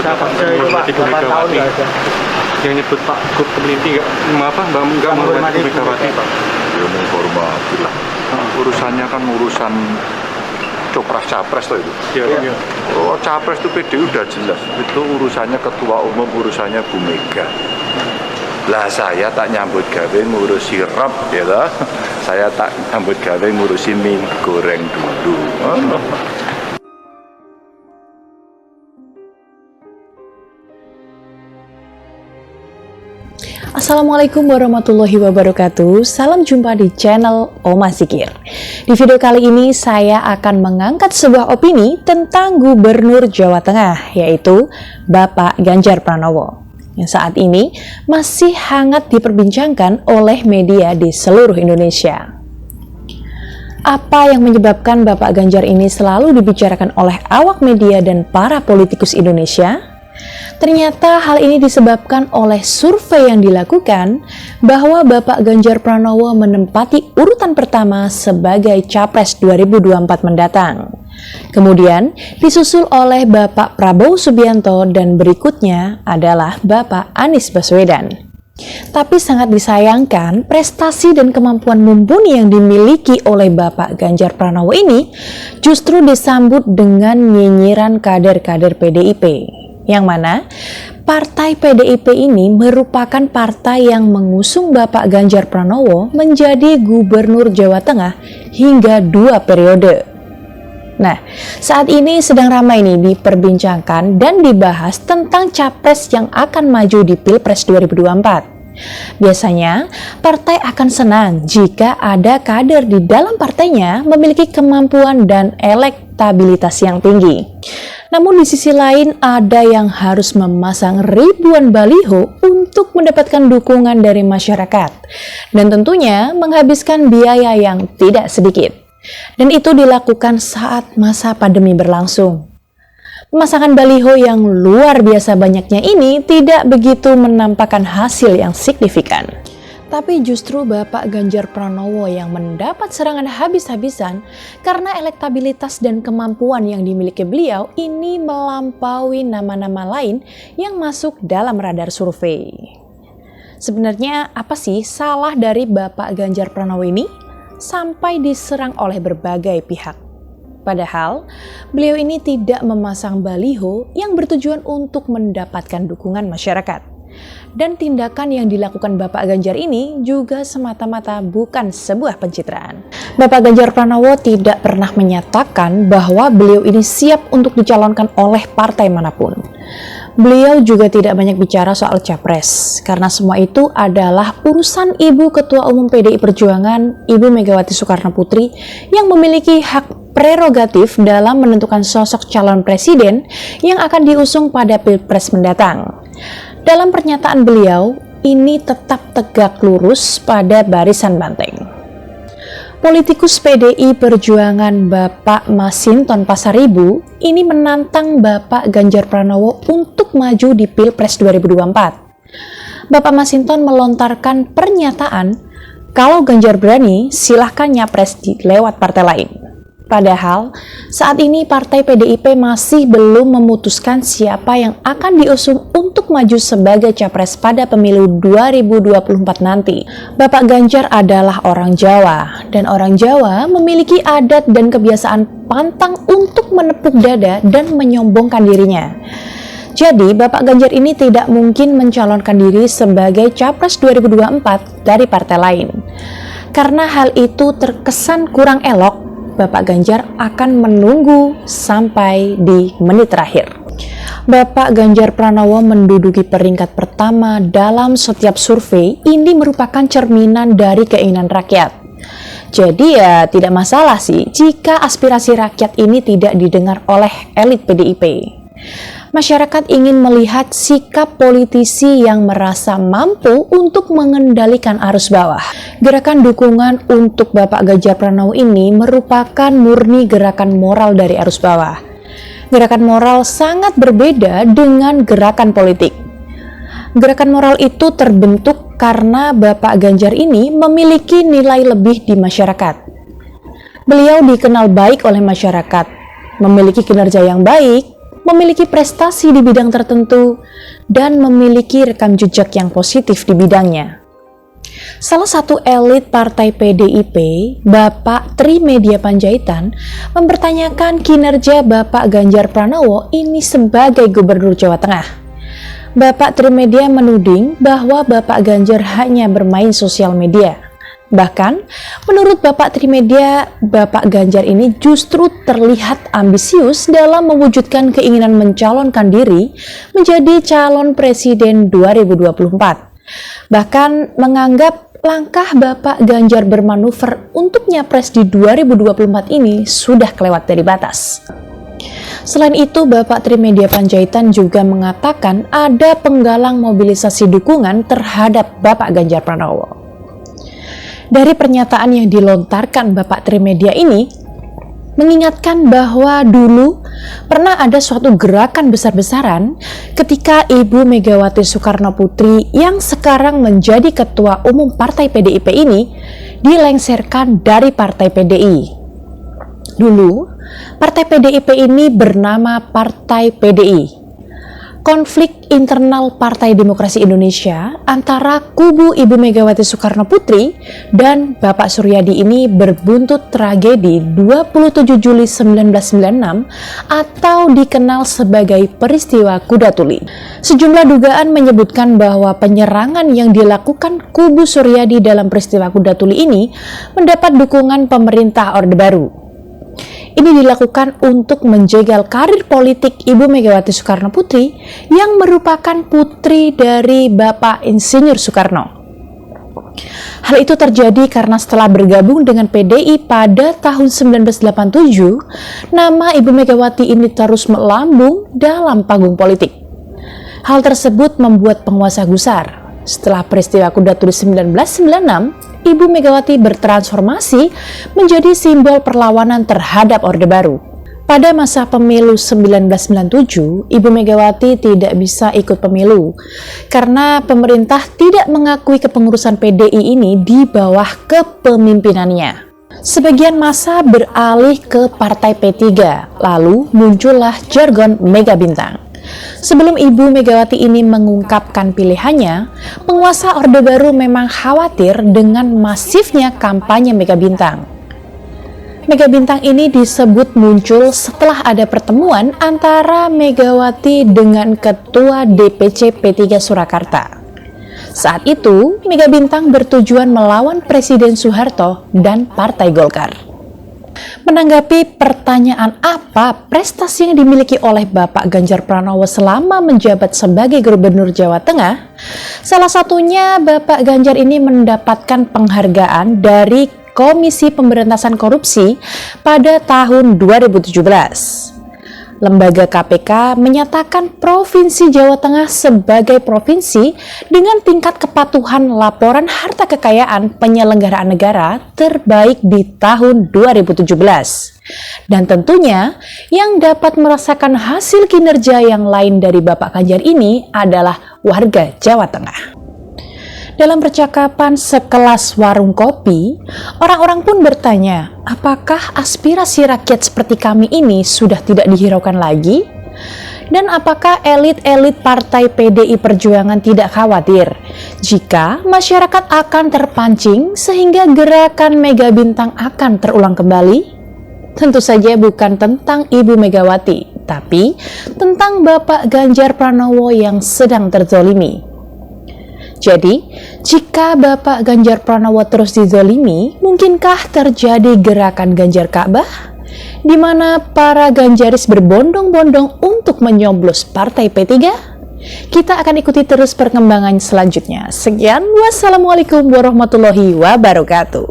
Pendapat Saya itu Pak, Ibu 8 tahun Megawati nggak ada. yang nyebut Pak Gup Kemelinti nggak menghormati Ibu Megawati Pak. Ya menghormati lah. Urusannya kan urusan copras capres toh itu. Iya. Oh capres itu PDI udah jelas. Itu urusannya ketua umum, urusannya Bu Mega. Lah saya tak nyambut gawe ngurusi rep ya toh. Saya tak nyambut gawe ngurusi mie goreng dulu. Assalamualaikum warahmatullahi wabarakatuh. Salam jumpa di channel Oma Zikir. Di video kali ini saya akan mengangkat sebuah opini tentang Gubernur Jawa Tengah, yaitu Bapak Ganjar Pranowo, yang saat ini masih hangat diperbincangkan oleh media di seluruh Indonesia. Apa yang menyebabkan Bapak Ganjar ini selalu dibicarakan oleh awak media dan para politikus Indonesia? Ternyata hal ini disebabkan oleh survei yang dilakukan bahwa Bapak Ganjar Pranowo menempati urutan pertama sebagai Capres 2024 mendatang. Kemudian disusul oleh Bapak Prabowo Subianto dan berikutnya adalah Bapak Anies Baswedan. Tapi sangat disayangkan prestasi dan kemampuan mumpuni yang dimiliki oleh Bapak Ganjar Pranowo ini justru disambut dengan nyinyiran kader-kader PDIP. Yang mana partai PDIP ini merupakan partai yang mengusung Bapak Ganjar Pranowo menjadi Gubernur Jawa Tengah hingga 2 periode. Nah, saat ini sedang ramai nih diperbincangkan dan dibahas tentang capres yang akan maju di Pilpres 2024. Biasanya, partai akan senang jika ada kader di dalam partainya memiliki kemampuan dan elektabilitas yang tinggi. Namun di sisi lain ada yang harus memasang ribuan baliho untuk mendapatkan dukungan dari masyarakat. Dan tentunya menghabiskan biaya yang tidak sedikit. Dan itu dilakukan saat masa pandemi berlangsung. Pemasangan baliho yang luar biasa banyaknya ini tidak begitu menampakkan hasil yang signifikan. Tapi justru Bapak Ganjar Pranowo yang mendapat serangan habis-habisan karena elektabilitas dan kemampuan yang dimiliki beliau ini melampaui nama-nama lain yang masuk dalam radar survei. Sebenarnya apa sih salah dari Bapak Ganjar Pranowo ini sampai diserang oleh berbagai pihak? Padahal beliau ini tidak memasang baliho yang bertujuan untuk mendapatkan dukungan masyarakat. Dan tindakan yang dilakukan Bapak Ganjar ini juga semata-mata bukan sebuah pencitraan. Bapak Ganjar Pranowo tidak pernah menyatakan bahwa beliau ini siap untuk dicalonkan oleh partai manapun. Beliau juga tidak banyak bicara soal capres, karena semua itu adalah urusan Ibu Ketua Umum PDI Perjuangan, Ibu Megawati Soekarno Putri, yang memiliki hak prerogatif dalam menentukan sosok calon presiden yang akan diusung pada Pilpres mendatang. Dalam pernyataan beliau, ini tetap tegak lurus pada barisan banteng. Politikus PDI Perjuangan Bapak Masinton Pasaribu ini menantang Bapak Ganjar Pranowo untuk maju di Pilpres 2024. Bapak Masinton melontarkan pernyataan, kalau Ganjar berani, silahkan nyapres lewat partai lain. Padahal saat ini partai PDIP masih belum memutuskan siapa yang akan diusung untuk maju sebagai capres pada pemilu 2024 nanti. Bapak Ganjar adalah orang Jawa, dan orang Jawa memiliki adat dan kebiasaan pantang untuk menepuk dada dan menyombongkan dirinya. Jadi Bapak Ganjar ini tidak mungkin mencalonkan diri sebagai capres 2024 dari partai lain. Karena hal itu terkesan kurang elok, Bapak Ganjar akan menunggu sampai di menit terakhir. Bapak Ganjar Pranowo menduduki peringkat pertama dalam setiap survei. Ini merupakan cerminan dari keinginan rakyat. Jadi ya tidak masalah sih jika aspirasi rakyat ini tidak didengar oleh elit PDIP. Masyarakat ingin melihat sikap politisi yang merasa mampu untuk mengendalikan arus bawah. Gerakan dukungan untuk Bapak Ganjar Pranowo ini merupakan murni gerakan moral dari arus bawah. Gerakan moral sangat berbeda dengan gerakan politik. Gerakan moral itu terbentuk karena Bapak Ganjar ini memiliki nilai lebih di masyarakat. Beliau dikenal baik oleh masyarakat, memiliki kinerja yang baik, memiliki prestasi di bidang tertentu, dan memiliki rekam jejak yang positif di bidangnya. Salah satu elit partai PDIP, Bapak Trimedia Panjaitan, mempertanyakan kinerja Bapak Ganjar Pranowo ini sebagai Gubernur Jawa Tengah. Bapak Trimedia menuding bahwa Bapak Ganjar hanya bermain sosial media. Bahkan, menurut Bapak Trimedia, Bapak Ganjar ini justru terlihat ambisius dalam mewujudkan keinginan mencalonkan diri menjadi calon presiden 2024. Bahkan menganggap langkah Bapak Ganjar bermanuver untuk nyapres di 2024 ini sudah kelewat dari batas. Selain itu, Bapak Trimedia Panjaitan juga mengatakan ada penggalang mobilisasi dukungan terhadap Bapak Ganjar Pranowo. Dari pernyataan yang dilontarkan Bapak Trimedia ini, mengingatkan bahwa dulu pernah ada suatu gerakan besar-besaran ketika Ibu Megawati Soekarno Putri yang sekarang menjadi Ketua Umum Partai PDIP ini dilengsarkan dari Partai PDI. Dulu, Partai PDIP ini bernama Partai PDI. Konflik internal Partai Demokrasi Indonesia antara kubu Ibu Megawati Soekarno Putri dan Bapak Suryadi ini berbuntut tragedi 27 Juli 1996 atau dikenal sebagai peristiwa Kuda Tuli. Sejumlah dugaan menyebutkan bahwa penyerangan yang dilakukan kubu Suryadi dalam peristiwa Kuda Tuli ini mendapat dukungan pemerintah Orde Baru. Ini dilakukan untuk menjegal karir politik Ibu Megawati Soekarno Putri yang merupakan putri dari Bapak Insinyur Soekarno. Hal itu terjadi karena setelah bergabung dengan PDI pada tahun 1987, nama Ibu Megawati ini terus melambung dalam panggung politik. Hal tersebut membuat penguasa gusar. Setelah peristiwa Kuda Tuli 1996, Ibu Megawati bertransformasi menjadi simbol perlawanan terhadap Orde Baru. Pada masa pemilu 1997, Ibu Megawati tidak bisa ikut pemilu karena pemerintah tidak mengakui kepengurusan PDI ini di bawah kepemimpinannya. Sebagian massa beralih ke Partai P3, lalu muncullah jargon Mega Bintang. Sebelum Ibu Megawati ini mengungkapkan pilihannya, penguasa Orde Baru memang khawatir dengan masifnya kampanye Mega Bintang. Mega Bintang ini disebut muncul setelah ada pertemuan antara Megawati dengan Ketua DPC P3 Surakarta. Saat itu, Mega Bintang bertujuan melawan Presiden Soeharto dan Partai Golkar. Menanggapi pertanyaan apa prestasi yang dimiliki oleh Bapak Ganjar Pranowo selama menjabat sebagai Gubernur Jawa Tengah, salah satunya Bapak Ganjar ini mendapatkan penghargaan dari Komisi Pemberantasan Korupsi pada tahun 2017. Lembaga KPK menyatakan Provinsi Jawa Tengah sebagai provinsi dengan tingkat kepatuhan laporan harta kekayaan penyelenggaraan negara terbaik di tahun 2017. Dan tentunya yang dapat merasakan hasil kinerja yang lain dari Bapak Ganjar ini adalah warga Jawa Tengah. Dalam percakapan sekelas warung kopi, orang-orang pun bertanya, apakah aspirasi rakyat seperti kami ini sudah tidak dihiraukan lagi? Dan apakah elit-elit Partai PDI Perjuangan tidak khawatir jika masyarakat akan terpancing sehingga gerakan Mega Bintang akan terulang kembali? Tentu saja bukan tentang Ibu Megawati, tapi tentang Bapak Ganjar Pranowo yang sedang terzolimi. Jadi, jika Bapak Ganjar Pranowo terus dizolimi, mungkinkah terjadi gerakan Ganjar Ka'bah? Di mana para Ganjaris berbondong-bondong untuk menyoblos Partai P3? Kita akan ikuti terus perkembangan selanjutnya. Sekian, wassalamualaikum warahmatullahi wabarakatuh.